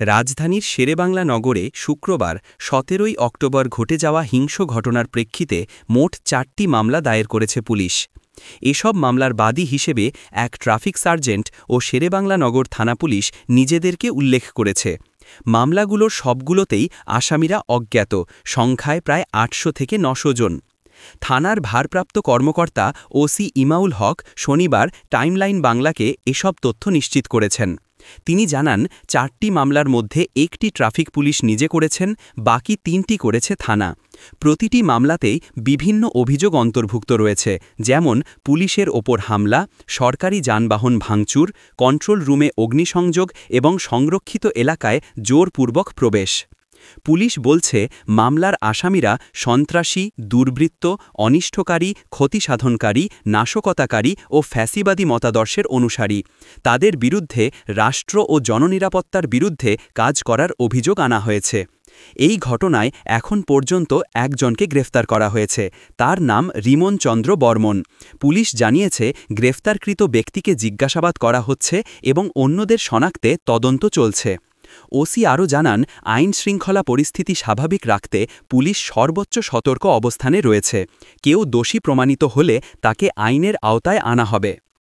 রাজধানীর শেরেবাংলা নগরে শুক্রবার ১৭ই অক্টোবর ঘটে যাওয়া হিংস্র ঘটনার প্রেক্ষিতে মোট ৪টি মামলা দায়ের করেছে পুলিশ। এসব মামলার বাদী হিসেবে এক ট্রাফিক সার্জেন্ট ও শেরেবাংলা নগর থানা পুলিশ নিজেদেরকে উল্লেখ করেছে। মামলাগুলোর সবগুলোতেই আসামিরা অজ্ঞাত, সংখ্যায় প্রায় ৮০০ থেকে ৯০০ জন। থানার ভারপ্রাপ্ত কর্মকর্তা ওসি ইমাউল হক শনিবার টাইমলাইন বাংলাকে এসব তথ্য নিশ্চিত করেছেন। তিনি জানান, ৪টি মামলার মধ্যে একটি ট্রাফিক পুলিশ নিজে করেছেন, বাকি ৩টি করেছে থানা। প্রতিটি মামলাতেই বিভিন্ন অভিযোগ অন্তর্ভুক্ত রয়েছে, যেমন পুলিশের ওপর হামলা, সরকারি যানবাহন ভাঙচুর, কন্ট্রোল রুমে অগ্নিসংযোগ এবং সংরক্ষিত এলাকায় জোরপূর্বক প্রবেশ। পুলিশ বলছে, মামলার আসামিরা সন্ত্রাসী, দুর্বৃত্ত, অনিষ্টকারী, ক্ষতিসাধনকারী, নাশকতাকারী ও ফ্যাসিবাদী মতাদর্শের অনুসারী। তাদের বিরুদ্ধে রাষ্ট্র ও জননিরাপত্তার বিরুদ্ধে কাজ করার অভিযোগ আনা হয়েছে। এই ঘটনায় এখন পর্যন্ত একজনকে গ্রেফতার করা হয়েছে। তার নাম রিমন চন্দ্র বর্মন। পুলিশ জানিয়েছে, গ্রেফতারকৃত ব্যক্তিকে জিজ্ঞাসাবাদ করা হচ্ছে এবং অন্যদের শনাক্তে তদন্ত চলছে। ওসি আরও জানান, আইন-শৃঙ্খলা পরিস্থিতি স্বাভাবিক রাখতে পুলিশ সর্বোচ্চ সতর্ক অবস্থানে রয়েছে। কেউ দোষী প্রমাণিত হলে তাকে আইনের আওতায় আনা হবে।